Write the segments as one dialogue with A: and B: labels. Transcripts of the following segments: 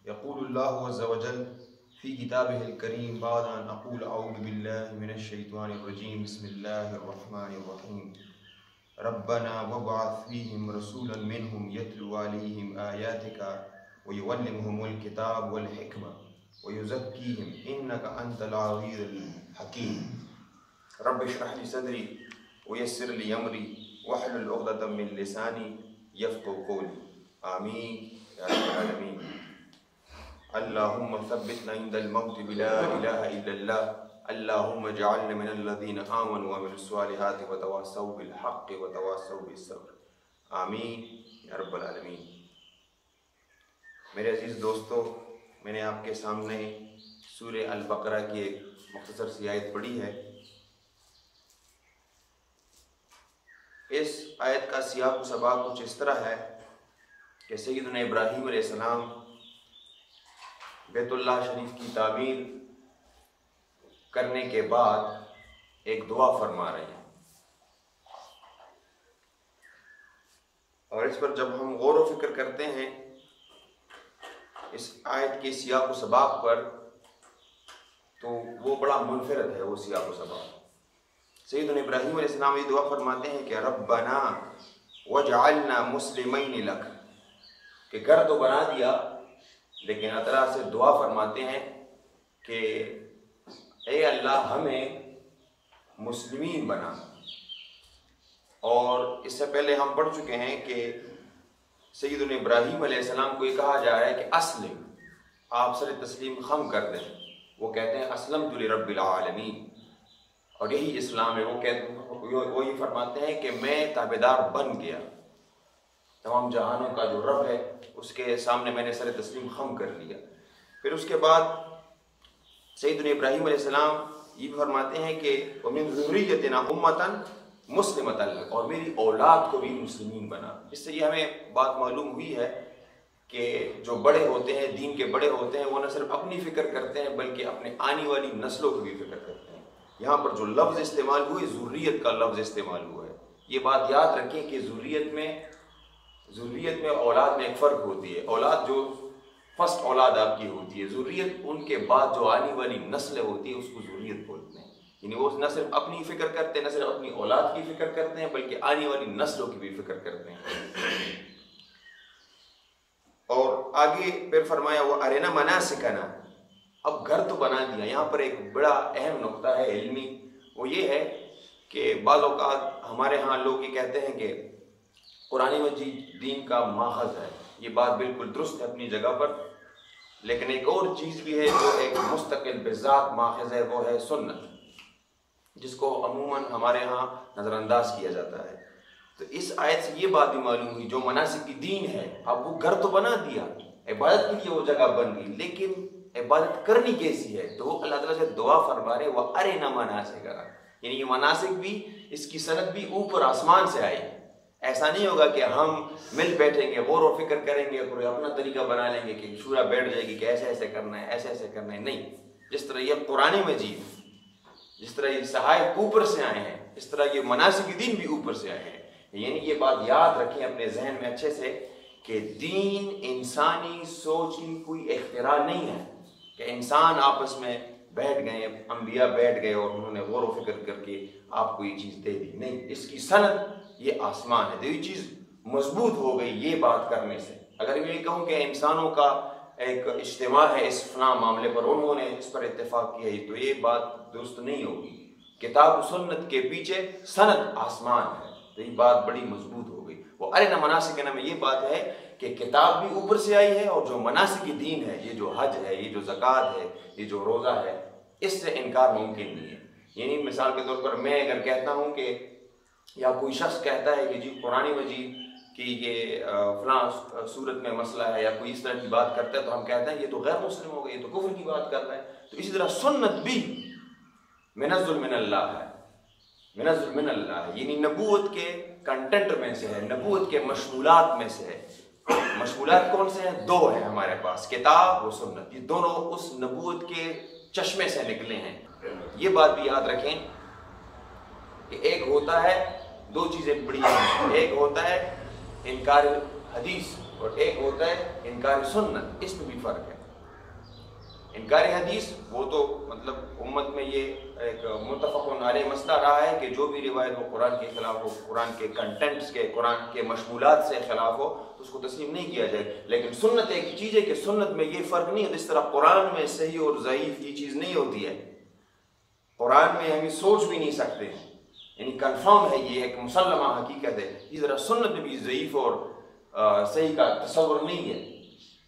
A: يقول الله عز وجل في كتابه الكريم بعد أن أقول أعوذ بالله من الشيطان الرجيم بسم الله الرحمن الرحيم ربنا وابعث فيهم رسولا منهم يتلو عليهم آياتك ويعلمهم الكتاب والحكمة ويزكيهم إنك أنت العزيز الحكيم رب اشرح لي صدري ويسر لي أمري واحلل عقدة من لساني يفقهوا قولي آمين يا رب العالمين. اللهم ثبتنا عند الموت بلا إله إلا الله اللهم اجعلنا من الذين آمنوا وعملوا الصالحات وتواصوا بالحق وتواصوا بالصبر آمین یا رب العالمین. میرے عزیز دوستو، میں نے آپ کے سامنے سورہ البقرہ کی ایک مختصر سی آیت پڑھی ہے. اس آیت کا سیاق و سباق کچھ اس طرح ہے کہ سیدنا ابراہیم علیہ السلام بیت اللہ شریف کی تعمیر کرنے کے بعد ایک دعا فرما رہے ہیں، اور اس پر جب ہم غور و فکر کرتے ہیں اس آیت کے سیاق و سباق پر تو وہ بڑا منفرد ہے وہ سیاق و سباق. سیدنا ابراہیم علیہ السلام یہ دعا فرماتے ہیں کہ ربنا وجعلنا مسلمین لک، کہ گھر تو بنا دیا لیکن اطراف سے دعا فرماتے ہیں کہ اے اللہ ہمیں مسلمین بنا. اور اس سے پہلے ہم پڑھ چکے ہیں کہ سیدنا ابراہیم علیہ السلام کو یہ کہا جا رہا ہے کہ اسلم، آپ سر تسلیم خم کر دیں. وہ کہتے ہیں اسلمت لرب العالمین، اور یہی اسلام ہے. وہ یہ فرماتے ہیں کہ میں تابعدار بن گیا، تمام جہانوں کا جو رب ہے اس کے سامنے میں نے سر تسلیم خم کر لیا. پھر اس کے بعد سیدنا ابراہیم علیہ السلام یہ فرماتے ہیں کہ وَمِن ذُرِّيَّتِنَا أُمَّةً مُسْلِمَةً لَكَ، اور میری اولاد کو بھی مسلمین بنا. اس سے یہ ہمیں بات معلوم ہوئی ہے کہ جو بڑے ہوتے ہیں، دین کے بڑے ہوتے ہیں، وہ نہ صرف اپنی فکر کرتے ہیں بلکہ اپنے آنے والی نسلوں کی بھی فکر کرتے ہیں. یہاں پر جو لفظ استعمال ہوئے ذریت کا لفظ استعمال ہوا ہے. یہ بات یاد رکھیں کہ ذریت میں اولاد میں ایک فرق ہوتی ہے. اولاد جو فرسٹ اولاد آپ کی ہوتی ہے، ذریت ان کے بعد جو آنے والی نسلیں ہوتی ہیں اس کو ذریت بولتے ہیں. یعنی وہ نہ صرف اپنی فکر کرتے ہیں، نہ صرف اپنی اولاد کی فکر کرتے ہیں بلکہ آنے والی نسلوں کی بھی فکر کرتے ہیں. اور آگے پھر فرمایا وہ ارنا مناسکنا، اب گھر تو بنا دیا. یہاں پر ایک بڑا اہم نقطہ ہے علمی، وہ یہ ہے کہ بعض اوقات ہمارے ہاں لوگ یہ کہتے ہیں کہ قرآن مجید دین کا ماخذ ہے. یہ بات بالکل درست ہے اپنی جگہ پر، لیکن ایک اور چیز بھی ہے جو ایک مستقل بذات ماخذ ہے، وہ ہے سنت، جس کو عموماً ہمارے ہاں نظر انداز کیا جاتا ہے. تو اس آیت سے یہ بات بھی معلوم ہوئی جو مناسک کی دین ہے، اب وہ گھر تو بنا دیا، عبادت کے لیے وہ جگہ بن گئی، لیکن عبادت کرنی کیسی ہے؟ تو وہ اللہ تعالیٰ سے دعا فرما رہے وہ ارنا مناسکنا، یعنی یہ مناسک بھی، اس کی سند بھی اوپر آسمان سے آئی. ایسا نہیں ہوگا کہ ہم مل بیٹھیں گے، غور و فکر کریں گے، کوئی اپنا طریقہ بنا لیں گے کہ شورا بیٹھ جائے گی کہ ایسے ایسے کرنا ہے، ایسے ایسے کرنا ہے. نہیں، جس طرح یہ قرآن مجید، جس طرح یہ صحائف اوپر سے آئے ہیں، اس طرح یہ مناسک دین بھی اوپر سے آئے ہیں. یعنی یہ بات یاد رکھیں اپنے ذہن میں اچھے سے کہ دین انسانی سوچ کی کوئی اختراع نہیں ہے کہ انسان آپس میں بیٹھ گئے، انبیاء بیٹھ گئے اور انہوں نے غور و فکر کر کے آپ کو یہ چیز دے دی. نہیں، اس کی سند یہ آسمان ہے. تو یہ چیز مضبوط ہو گئی یہ بات کرنے سے. اگر میں یہ کہوں کہ انسانوں کا ایک اجتماع ہے اس فلاں معاملے پر، انہوں نے اس پر اتفاق کیا ہے، تو یہ بات درست نہیں ہوگی. کتاب و سنت کے پیچھے سند آسمان ہے، تو یہ بات بڑی مضبوط ہو گئی. وہ ارنا مناسکنا میں یہ بات ہے کہ کتاب بھی اوپر سے آئی ہے، اور جو مناسک دین ہے، یہ جو حج ہے، یہ جو زکوٰۃ ہے، یہ جو روزہ ہے، اس سے انکار ممکن نہیں ہے. یعنی مثال کے طور پر میں اگر کہتا ہوں کہ یا کوئی شخص کہتا ہے کہ جی قرآن مجید کی یہ فلاں صورت میں مسئلہ ہے، یا کوئی اس طرح کی بات کرتا ہے، تو ہم کہتے ہیں یہ تو غیر مسلم ہو گئی، یہ تو کفر کی بات کر رہا ہے. تو اسی طرح سنت بھی منزل من اللہ ہے، منزل من اللہ ہے، یعنی نبوت کے کنٹینٹ میں سے ہے، نبوت کے مشمولات میں سے ہے. مشمولات کون سے ہیں؟ دو ہیں ہمارے پاس، کتاب و سنت. یہ دونوں اس نبوت کے چشمے سے نکلے ہیں. یہ بات بھی یاد رکھیں کہ ایک ہوتا ہے، دو چیزیں بڑی ہیں. ایک ہوتا ہے انکار حدیث، اور ایک ہوتا ہے انکار سنت، اس میں بھی فرق ہے۔ انکار حدیث وہ تو مطلب امت میں یہ ایک متفق علیہ مسئلہ رہا ہے کہ جو بھی روایت ہو قرآن کے خلاف ہو، قرآن کے کنٹینٹس کے، قرآن کے مشمولات سے خلاف ہو تو اس کو تسلیم نہیں کیا جائے۔ لیکن سنت ایک چیز ہے کہ سنت میں یہ فرق نہیں ہے، جس طرح قرآن میں صحیح اور ضعیف یہ چیز نہیں ہوتی ہے، قرآن میں ہم یہ سوچ بھی نہیں سکتے، یعنی کنفرم ہے، یہ ایک مسلمہ حقیقت ہے، اسی طرح سنت میں بھی ضعیف اور صحیح کا تصور نہیں ہے،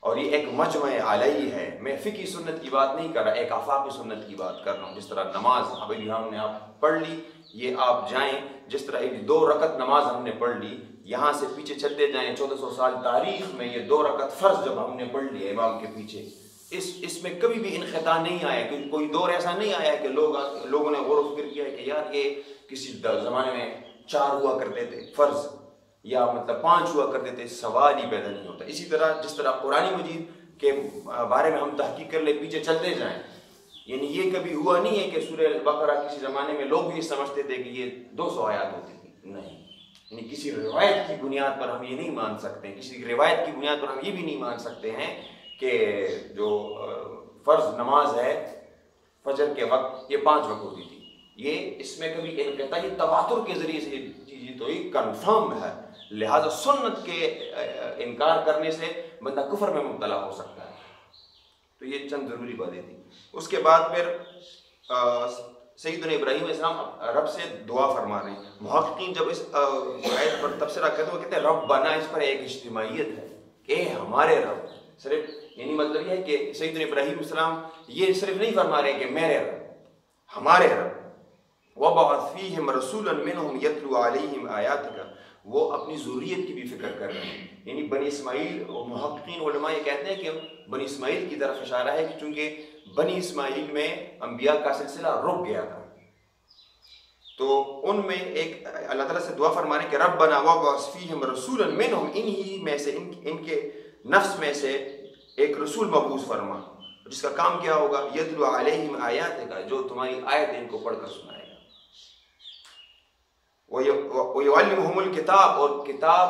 A: اور یہ ایک مجمع علیہ ہے۔ میں فقہی سنت کی بات نہیں کر رہا، ایک آفاقی سنت کی بات کر رہا ہوں۔ جس طرح نماز ابھی ہم نے آپ پڑھ لی، یہ آپ جائیں، جس طرح ایک 2 رکعت نماز ہم نے پڑھ لی، یہاں سے پیچھے چلتے جائیں 1400 سال تاریخ میں یہ 2 رکعت فرض جب ہم نے پڑھ لی امام کے پیچھے، اس میں کبھی بھی انقطاع نہیں آیا، کہ کوئی دور ایسا نہیں آیا کہ لوگوں نے غور و فکر کیا ہے کہ یار یہ کسی زمانے میں 4 ہوا کرتے تھے فرض، یا مطلب 5 ہوا کرتے تھے، سوال ہی پیدا نہیں ہوتا۔ اسی طرح جس طرح قرآن مجید کے بارے میں ہم تحقیق کر لے، پیچھے چلتے جائیں، یعنی یہ کبھی ہوا نہیں ہے کہ سورہ البقرہ کسی زمانے میں لوگ بھی سمجھتے تھے کہ یہ 200 آیات ہوتی تھی، نہیں، یعنی کسی روایت کی بنیاد پر ہم یہ نہیں مان سکتے، کسی روایت کی بنیاد پر ہم یہ بھی نہیں مان سکتے ہیں کہ جو فرض نماز ہے فجر کے وقت یہ 5 وقت ہوتی تھی، یہ اس میں کبھی انقطاعی تواتر کے ذریعے سے چیز تو یہ کنفرم ہے، لہذا سنت کے انکار کرنے سے بندہ کفر میں مبتلا ہو سکتا ہے۔ تو یہ چند ضروری باتیں تھیں۔ اس کے بعد پھر سیدنا ابراہیم علیہ السلام رب سے دعا فرما رہے ہیں۔ محققین جب اس آیت پر تبصرہ کرتے ہیں وہ کہتے ہیں رب بنا، اس پر ایک اجتماعیت ہے کہ ہمارے رب، صرف یعنی مطلب یہ ہے کہ سیدنا ابراہیم علیہ السلام یہ صرف نہیں فرما رہے کہ میرے رب، ہمارے رب۔ وَبَعَثْ فِيهِمْ رَسُولًا مِّنْهُمْ يَتْلُو عَلَيْهِمْ آيَاتِكَ، وہ اپنی ذریت کی بھی فکر کر رہے ہیں، یعنی بنی اسماعیل، اور محققین علماء یہ کہتے ہیں کہ بنی اسماعیل کی طرف اشارہ ہے کہ چونکہ بنی اسماعیل میں انبیاء کا سلسلہ رک گیا تھا، تو ان میں ایک اللہ تعالیٰ سے دعا فرما رہے ہیں کہ ربنا وَبَعَثْ فِيهِمْ رَسُولًا مِّنْهُمْ، انہی میں سے ان کے نفس میں سے ایک رسول مبعوث فرما، جس کا کام کیا ہوگا، یتلو علیہم آیاتک، جو تمہاری آیت ان کو پڑھ کر سنائے گا، وَيُعَلِّمُهُمُ الْكِتَابَ، اور کتاب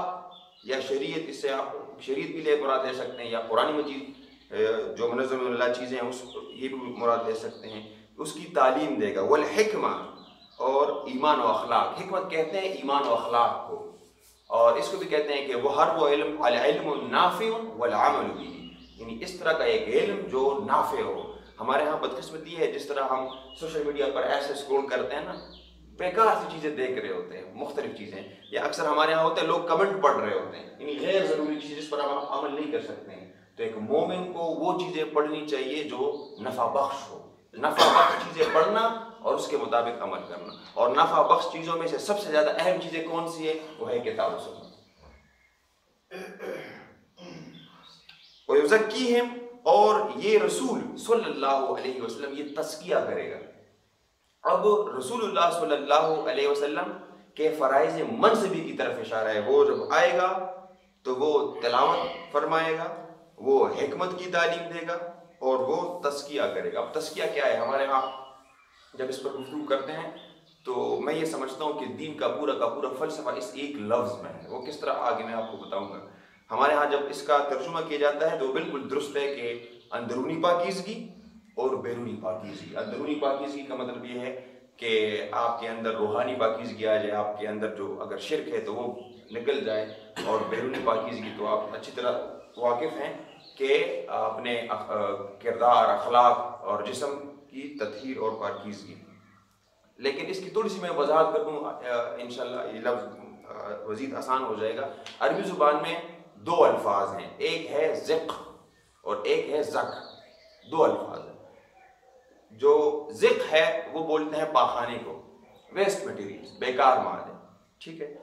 A: یا شریعت، اس سے آپ شریعت بھی لے مراد لے سکتے ہیں، یا قرآن مجید جو منظم اللہ چیزیں ہیں یہ بھی مراد لے سکتے ہیں، اس کی تعلیم دے گا، والحکمہ، اور ایمان و اخلاق، حکمت کہتے ہیں ایمان و اخلاق کو، اور اس کو بھی کہتے ہیں کہ وہ ہر وہ علم، العلم النافع والعمل به، یعنی اس طرح کا ایک علم جو نافع ہو۔ ہمارے ہاں بدقسمتی ہے، جس طرح ہم سوشل میڈیا پر ایسے اسکرول کرتے ہیں نا، بیکار سی چیزیں دیکھ رہے ہوتے ہیں، مختلف چیزیں، یا اکثر ہمارے ہاں ہوتے ہیں لوگ کمنٹ پڑھ رہے ہوتے ہیں، یعنی غیر ضروری چیز جس پر ہم عمل نہیں کر سکتے ہیں۔ تو ایک مومن کو وہ چیزیں پڑھنی چاہیے جو نفع بخش ہو، نفع بخش چیزیں پڑھنا اور اس کے مطابق عمل کرنا، اور نفع بخش چیزوں میں سے سب سے زیادہ اہم چیزیں کون سی ہے؟ وہ ہے کتاب و سنت۔ وَيُزَكِّيهِمْ، اور یہ رسول صلی اللہ علیہ وسلم یہ تزکیہ کرے گا۔ اب رسول اللہ صلی اللہ علیہ وسلم کے فرائض منصبی کی طرف اشارہ ہے، وہ جب آئے گا تو وہ تلاوت فرمائے گا، وہ حکمت کی تعلیم دے گا، اور وہ تزکیہ کرے گا۔ اب تزکیہ کیا ہے؟ ہمارے ہاں جب اس پر گفتگو کرتے ہیں تو میں یہ سمجھتا ہوں کہ دین کا پورا فلسفہ اس ایک لفظ میں ہے، وہ کس طرح آگے میں آپ کو بتاؤں گا۔ ہمارے ہاں جب اس کا ترجمہ کیا جاتا ہے تو بالکل درست ہے کہ اندرونی پاکیزگی اور بیرونی پاکیزگی۔ اندرونی پاکیزگی کا مطلب یہ ہے کہ آپ کے اندر روحانی پاکیزگی آ جائے، آپ کے اندر جو اگر شرک ہے تو وہ نکل جائے، اور بیرونی پاکیزگی تو آپ اچھی طرح واقف ہیں کہ اپنے کردار، اخلاق اور جسم کی تطہیر اور پاکیزگی۔ لیکن اس کی تھوڑی سی میں وضاحت کر دوں، انشاءاللہ یہ لفظ مزید آسان ہو جائے گا۔ عربی زبان میں 2 الفاظ ہیں، ایک ہے ذق اور ایک ہے زک، 2 الفاظ ہیں۔ جو ذق ہے وہ بولتے ہیں پاخانے کو، ویسٹ مٹیریل، بیکار مال ہے، ٹھیک ہے،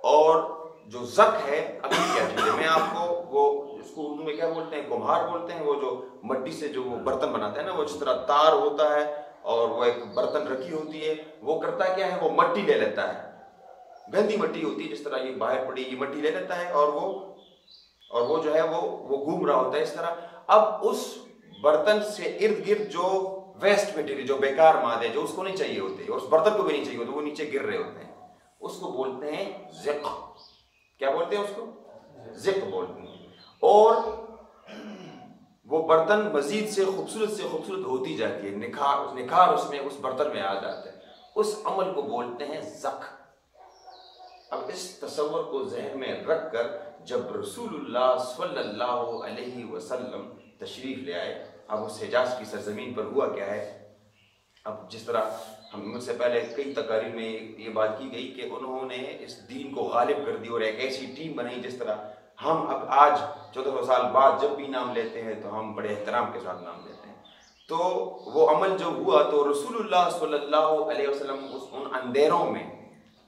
A: اور جو زک ہے ابھی کیا چیز ہے، میں آپ کو وہ اس کو اردو میں کیا بولتے ہیں، کمہار بولتے ہیں، وہ جو مٹی سے جو وہ برتن بناتا ہے نا، وہ جس طرح تار ہوتا ہے اور وہ ایک برتن رکھی ہوتی ہے، وہ کرتا کیا ہے، وہ مٹی لے لیتا ہے، گندی مٹی ہوتی ہے، جس طرح یہ باہر پڑی یہ مٹی لے لیتا ہے، اور وہ جو ہے وہ گھوم رہا ہوتا ہے اس طرح۔ اب اس برتن سے ارد گرد جو ویسٹ مٹیریل، جو بیکار مادے جو اس کو نہیں چاہیے ہوتے، اور اس برتن کو بھی نہیں چاہیے ہوتے، وہ نیچے گر رہے ہوتے ہیں، اس کو بولتے ہیں ذق۔ کیا بولتے ہیں اس کو؟ ذق بولتے ہیں۔ اور وہ برتن مزید سے خوبصورت ہوتی جاتی ہے، نکھار اس میں اس برتن میں آ جاتا ہے، اس عمل کو بولتے ہیں ذق۔ اب اس تصور کو ذہن میں رکھ کر جب رسول اللہ صلی اللہ علیہ وسلم تشریف لے آئے، اب اس حجاز کی سرزمین پر ہوا کیا ہے، اب جس طرح مجھ سے پہلے کئی تقاریر میں یہ بات کی گئی کہ انہوں نے اس دین کو غالب کر دی اور ایک ایسی ٹیم بنائی جس طرح ہم اب آج 1400 سال بعد جب بھی نام لیتے ہیں تو ہم بڑے احترام کے ساتھ نام لیتے ہیں۔ تو وہ عمل جو ہوا تو رسول اللہ صلی اللہ علیہ وسلم ان اندھیروں میں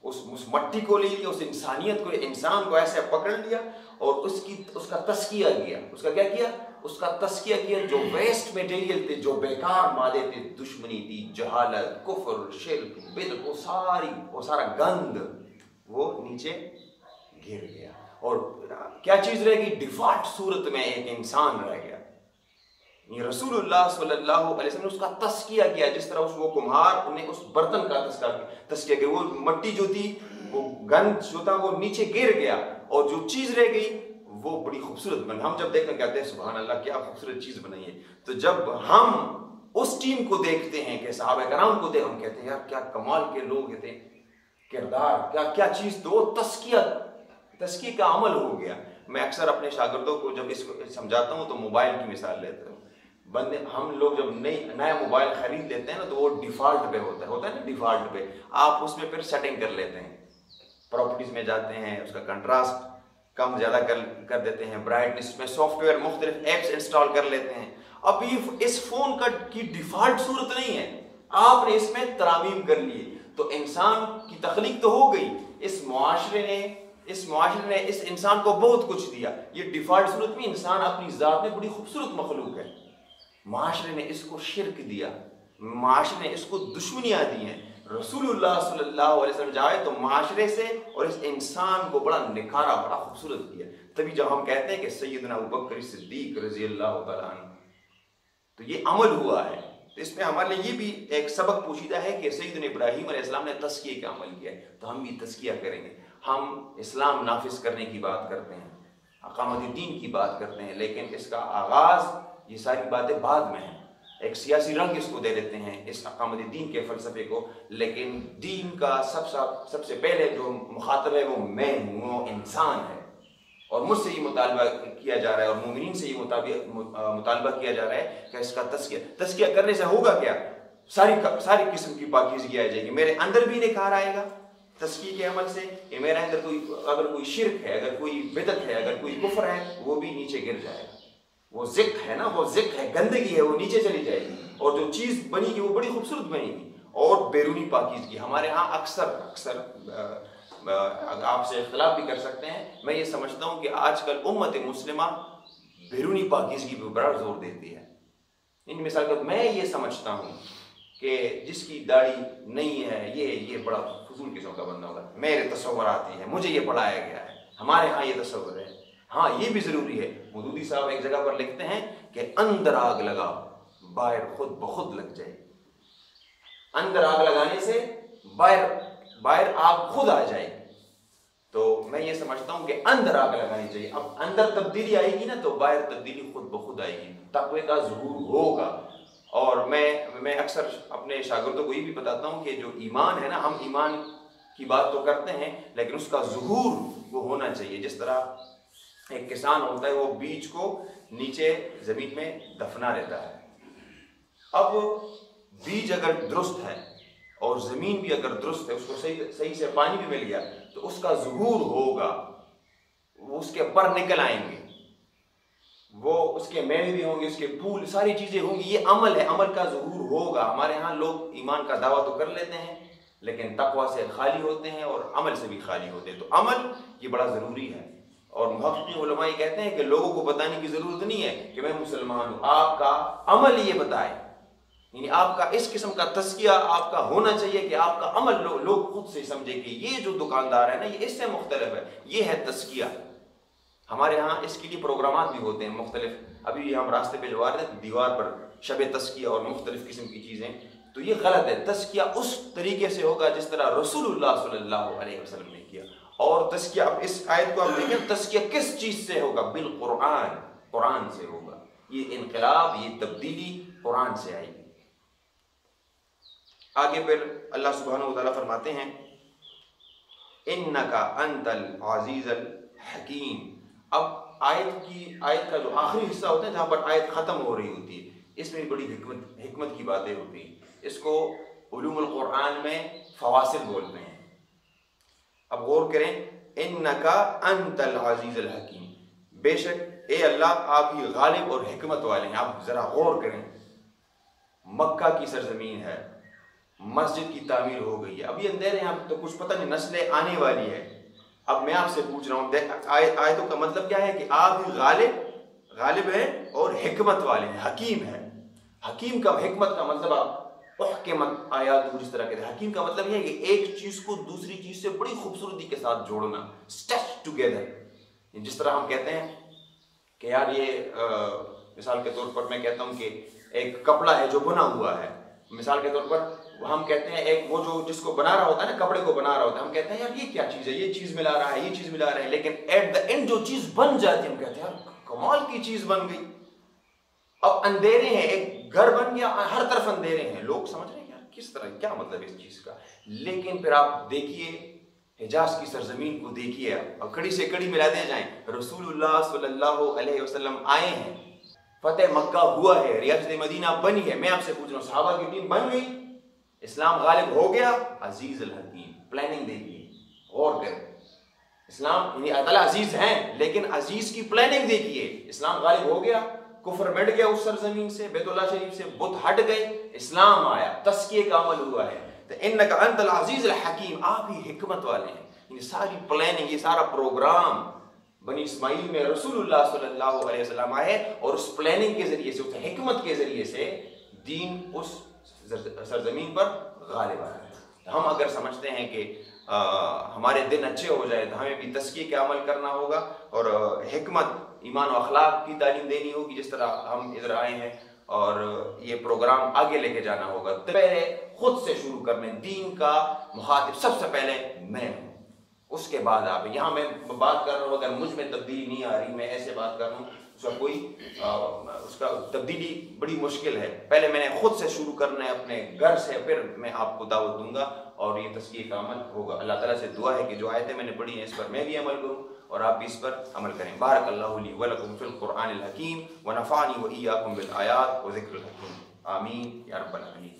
A: اس مٹی کو لے لیا، اس انسانیت کو، انسان کو ایسے پکڑ لیا اور اس کا تزکیہ کیا۔ اس کا کیا کیا؟ اس کا تزکیہ کیا۔ جو ویسٹ میٹیریل تھے، جو بیکار مادے تھے، دشمنی تھی، جہالت، کفر، شرک، بدعت، وہ سارا گند وہ نیچے گر گیا، اور کیا چیز رہ گئی؟ ڈیفالٹ صورت میں ایک انسان رہ گیا۔ رسول اللہ صلی اللہ علیہ وسلم نے اس کا تزکیہ کیا، جس طرح وہ کمہار نے اس برتن کا تزکیہ کیا۔ وہ مٹی جو تھی، وہ گند جو تھا، وہ نیچے گر گیا، اور جو چیز رہ گئی وہ بڑی خوبصورت بنی۔ ہم جب دیکھتے ہیں کہتے ہیں سبحان اللہ کیا خوبصورت چیز بنائی ہے۔ تو جب ہم اس ٹیم کو دیکھتے ہیں کہ صحابہ کرام کو دیکھ، ہم کہتے ہیں یار کیا کمال کے لوگ تھے، کردار کیا چیز، تو تزکیہ کا عمل ہو گیا۔ میں اکثر اپنے شاگردوں کو جب اس کو سمجھاتا ہوں تو موبائل کی مثال لیتا ہوں۔ ہم لوگ جب نیا موبائل خرید لیتے ہیں نا تو وہ ڈیفالٹ پہ ہوتا ہے نا، ڈیفالٹ پہ آپ اس میں پھر سیٹنگ کر لیتے ہیں، پراپرٹیز میں جاتے ہیں، اس کا کنٹراسٹ کم زیادہ کر دیتے ہیں، برائٹنس میں سافٹ ویئر مختلف ایپس انسٹال کر لیتے ہیں۔ اب یہ اس فون کی ڈیفالٹ صورت نہیں ہے، آپ نے اس میں ترامیم کر لی، تو انسان کی تخلیق تو ہو گئی، اس معاشرے نے اس انسان کو بہت کچھ دیا۔ یہ ڈیفالٹ صورت میں انسان اپنی ذات میں بڑی خوبصورت مخلوق ہے، معاشرے نے اس کو شرک دیا، معاشرے نے اس کو دشمنیاں دی ہیں۔ رسول اللہ صلی اللہ علیہ وسلم جائے تو معاشرے سے اور اس انسان کو بڑا نکھارا، بڑا خوبصورت کیا۔ تبھی جب ہم کہتے ہیں کہ سیدنا ابوبکر صدیق رضی اللہ تعالیٰ عنہ، تو یہ عمل ہوا ہے، تو اس میں ہمارے لیے یہ بھی ایک سبق پوشیدہ ہے کہ سیدنا ابراہیم علیہ السلام نے تزکیے کا عمل کیا ہے، تو ہم بھی تزکیہ کریں گے۔ ہم اسلام نافذ کرنے کی بات کرتے ہیں، اقامت دین کی بات کرتے ہیں، لیکن اس کا آغاز یہ ساری باتیں بعد میں ہیں، ایک سیاسی رنگ اس کو دے دیتے ہیں اس اقامت دین کے فلسفے کو، لیکن دین کا سب سے پہلے جو مخاطب ہے وہ میں ہوں، وہ انسان ہے، اور مجھ سے یہ مطالبہ کیا جا رہا ہے اور مومنین سے یہ مطالبہ کیا جا رہا ہے کہ اس کا تزکیہ کرنے سے ہوگا کیا؟ ساری قسم کی پاکیزگی آ جائے گی، میرے اندر بھی نکھار آئے گا تزکیے کے عمل سے، کہ میرے اندر اگر کوئی شرک ہے، اگر کوئی بدعت ہے، اگر کوئی کفر ہے، وہ بھی نیچے گر جائے گا۔ وہ ذکر ہے نا، وہ ذکر ہے، گندگی ہے، وہ نیچے چلی جائے گی، اور جو چیز بنی گی وہ بڑی خوبصورت بنے گی۔ اور بیرونی پاکیزگی ہمارے ہاں اکثر آپ سے اختلاف بھی کر سکتے ہیں، میں یہ سمجھتا ہوں کہ آج کل امت مسلمہ بیرونی پاکیزگی پہ بڑا زور دیتی ہے۔ ان مثال کے میں یہ سمجھتا ہوں کہ جس کی داڑھی نہیں ہے یہ بڑا فضول قسم کا بندہ ہوگا، میرے تصورات ہی ہے، مجھے یہ پڑھایا گیا ہے، ہمارے ہاں یہ تصور ہے۔ ہاں یہ بھی ضروری ہے، مودودی صاحب ایک جگہ پر لکھتے ہیں کہ اندر آگ لگا باہر خود بخود لگ جائے، اندر آگ لگانے سے باہر آگ خود آ جائے۔ تو میں یہ سمجھتا ہوں کہ اندر آگ لگانی چاہیے، اب اندر تبدیلی آئے گی نا تو باہر تبدیلی خود بخود آئے گی، تقوی کا ظہور ہوگا۔ اور میں اکثر اپنے شاگردوں کو یہ بھی بتاتا ہوں کہ جو ایمان ہے نا، ہم ایمان کی بات تو کرتے ہیں لیکن اس کا ظہور وہ ہونا چاہیے۔ جس طرح ایک کسان ہوتا ہے، وہ بیج کو نیچے زمین میں دفنا دیتا ہے، اب بیج اگر درست ہے اور زمین بھی اگر درست ہے، اس کو صحیح سے پانی بھی مل گیا تو اس کا ظہور ہوگا، وہ اس کے پر نکل آئیں گے، وہ اس کے میوے بھی ہوں گے، اس کے پھول، ساری چیزیں ہوں گی۔ یہ عمل ہے، عمل کا ظہور ہوگا۔ ہمارے ہاں لوگ ایمان کا دعویٰ تو کر لیتے ہیں لیکن تقویٰ سے خالی ہوتے ہیں اور عمل سے بھی خالی ہوتے ہیں، تو عمل یہ بڑا ضروری ہے۔ اور محققین علماء یہ کہتے ہیں کہ لوگوں کو بتانے کی ضرورت نہیں ہے کہ میں مسلمان ہوں، آپ کا عمل یہ بتائے، یعنی آپ کا اس قسم کا تزکیہ آپ کا ہونا چاہیے کہ آپ کا عمل لوگ خود سے سمجھے کہ یہ جو دکاندار ہے نا یہ اس سے مختلف ہے، یہ ہے تزکیہ۔ ہمارے ہاں اس کے لیے پروگرامات بھی ہوتے ہیں مختلف، ابھی ہم راستے پہ جو آ رہے ہیں دیوار پر شب تزکیہ اور مختلف قسم کی چیزیں، تو یہ غلط ہے۔ تزکیہ اس طریقے سے ہوگا جس طرح رسول اللہ صلی اللہ علیہ وسلم نے کیا، اور تزکیہ، اب اس آیت کو آپ دیکھیں، تزکیہ کس چیز سے ہوگا؟ بالقرآن، قرآن سے ہوگا۔ یہ انقلاب، یہ تبدیلی قرآن سے آئے گی۔ آگے پھر اللہ سبحانہ و تعالیٰ فرماتے ہیں اِنَّكَ أَنْتَ الْعَزِيزُ الْحَكِيمُ۔ اب آیت کا جو آخری حصہ ہوتا ہے جہاں پر آیت ختم ہو رہی ہوتی ہے، اس میں بڑی حکمت کی باتیں ہوتی ہیں۔ اس کو علوم القرآن میں فواصل بولتے ہیں۔ اب غور کریں، اِنَّكَ أَنْتَ الْعَزِيزُ الْحَكِيمُ، بے شک اے اللہ آپ ہی غالب اور حکمت والے ہیں۔ آپ ذرا غور کریں، مکہ کی سرزمین ہے، مسجد کی تعمیر ہو گئی ہے، اب یہ اندھیرے ہیں، اب تو کچھ پتہ نہیں، نسلیں آنے والی ہے۔ اب میں آپ سے پوچھ رہا ہوں، آیتوں کا مطلب کیا ہے کہ آپ ہی غالب ہیں اور حکمت والے ہیں، حکیم ہیں۔ حکیم کا، حکمت کا مطلب آپ احکمت آیات کو جس طرح کہتے ہیں، حکیم کا مطلب یہ ہے کہ ایک چیز کو دوسری چیز سے بڑی خوبصورتی کے ساتھ جوڑنا، اسٹچ ٹوگیدر۔ جس طرح ہم کہتے ہیں کہ یار یہ مثال کے طور پر میں کہتا ہوں کہ ایک کپڑا ہے جو بنا ہوا ہے، مثال کے طور پر ہم کہتے ہیں ایک وہ جو جس کو بنا رہا ہوتا ہے نا، کپڑے کو بنا رہا ہوتا ہے، ہم کہتے ہیں یار یہ کیا چیز ہے، یہ چیز ملا رہا ہے، یہ چیز ملا رہا ہے، لیکن ایٹ دا اینڈ جو چیز بن جاتی ہے ہم کہتے ہیں یار کمال کی چیز بن گئی۔ اب اندھیرے ہیں، ایک گھر بن گیا، ہر طرف اندھیرے ہیں، لوگ سمجھ رہے ہیں یار کس طرح، کیا مطلب ہے اس چیز کا، لیکن پھر آپ دیکھیے حجاز کی سرزمین کو دیکھیے، اب کڑی سے کڑی ملاتے جائیں، رسول اللہ صلی اللہ علیہ وسلم آئے ہیں، فتح مکہ ہوا ہے، ریاست مدینہ بنی ہے، میں آپ سے پوچھ رہا ہوں صحابہ کی ٹیم بن گئی، اسلام غالب ہو گیا؟ عزیز الحکیم، پلاننگ دیکھیے، غور کریں، اسلام یعنی اللہ تعالیٰ عزیز ہیں، لیکن عزیز کی پلاننگ دیکھیے، اسلام غالب ہو گیا، کفر مٹ گیا اس سرزمین سے، بیت اللہ شریف سے بت ہٹ گئے، اسلام آیا، تزکیے کا عمل ہوا ہے۔ تو اِنَّكَ أَنْتَ الْعَزِيزُ الْحَكِيمُ، آپ ہی حکمت والے ہیں۔ یہ ساری پلاننگ، یہ سارا پروگرام بنی اسماعیل میں رسول اللہ صلی اللہ علیہ وسلم آئے، اور اس پلاننگ کے ذریعے سے، اس حکمت کے ذریعے سے دین اس سرزمین پر غالب آ رہا ہے۔ ہم اگر سمجھتے ہیں کہ ہمارے دن اچھے ہو جائے تو ہمیں بھی تزکیے کا عمل کرنا ہوگا، اور حکمت، ایمان و اخلاق کی تعلیم دینی ہوگی، جس طرح ہم ادھر آئے ہیں، اور یہ پروگرام آگے لے کے جانا ہوگا، تو پہلے خود سے شروع کرنے، دین کا مخاطب سب سے پہلے میں ہوں، اس کے بعد آپ۔ یہاں میں بات کر رہا ہوں، اگر مجھ میں تبدیلی نہیں آ رہی، میں ایسے بات کر رہا ہوں، اس کا تبدیلی بڑی مشکل ہے۔ پہلے میں نے خود سے شروع کرنا ہے، اپنے گھر سے، پھر میں آپ کو دعوت دوں گا اور یہ تزکیے کا عمل ہوگا۔ اللہ تعالیٰ سے دعا ہے کہ جو آیتیں میں نے پڑھی ہیں اس پر میں بھی عمل کروں اور آپ بھی اس پر عمل کریں۔ بارک اللہ لی ولکم فی القرآن الحکیم ونفعنی وإیاکم بالآیات وذکر الحکیم، آمین یا رب العالمین۔